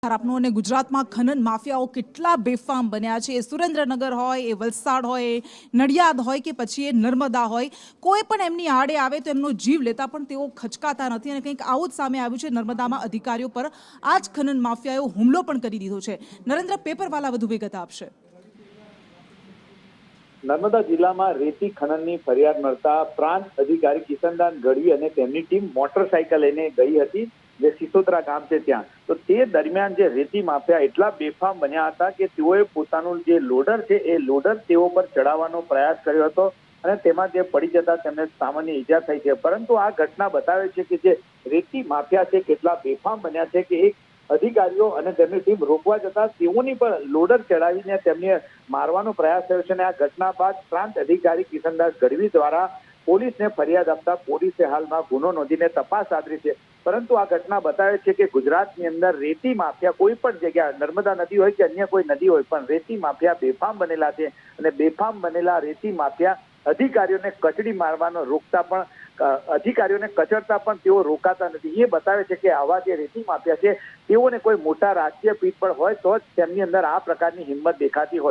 આપનો અને ગુજરાતમાં ખનન માફિયાઓ કેટલા બેફામ બન્યા છે। એ સુરેન્દ્રનગર હોય, એ વલસાડ હોય, નડિયાદ હોય કે પછી એ નર્મદા હોય, કોઈ પણ એમની આડે આવે તો એમનો જીવ લેતા પણ તેઓ ખચકાતા નથી। અને કંઈક આવું જ સામે આવ્યું છે નર્મદામાં અધિકારીઓ પર આ જ ખનન માફિયાઓ હુમલો પણ કરી દીધો છે। નરેન્દ્ર પેપરવાલા વધુ વિગત આપશે। નર્મદા જિલ્લામાં રેતી ખનનની ફરિયાદ મળતા પ્રાંત અધિકારી કિશનદાન ગઢવી અને તેમની ટીમ મોટરસાયકલ લઈને ગઈ હતી જે સિસોદરા ગામ છે ત્યાં। તો તે દરમિયાન જે રેતી માફિયા એટલા બેફામ બન્યા હતા કે તેઓએ પોતાનું જે લોડર છે એ લોડર તેઓ પર ચડાવવાનો પ્રયાસ કર્યો હતો અને તેમાં જે પડી જતા તેમને સામાન્ય ઈજા થઈ છે। પરંતુ આ ઘટના બતાવે છે કે જે રેતી માફિયા છે કેટલા બેફામ બન્યા છે કે એક અધિકારીઓ અને તેમની ટીમ રોકવા જતા તેઓની પણ લોડર ચડાવીને તેમને મારવાનો પ્રયાસ થયો છે। અને આ ઘટના બાદ પ્રાંત અધિકારી કિશનદાસ ગઢવી દ્વારા પોલીસને ફરિયાદ આપતા પોલીસે હાલમાં ગુનો નોંધીને તપાસ આદરી છે। પરંતુ આ ઘટના બતાવે છે કે ગુજરાતની અંદર રેતી માફિયા કોઈ પણ જગ્યા નર્મદા નદી હોય કે અન્ય કોઈ નદી હોય પણ રેતી માફિયા બેફામ બનેલા છે અને બેફામ બનેલા રેતી માફિયા અધિકારીઓને કચડી મારવાનો રોકતા પણ અધિકારીઓને કચડતા પણ તેઓ રોકાતા નથી। એ બતાવે છે કે આવા જે રેતી માફિયા છે તેઓને કોઈ મોટા રાજકીય પીઠ પર હોય તો જ તેમની અંદર આ પ્રકારની હિંમત દેખાતી હોય।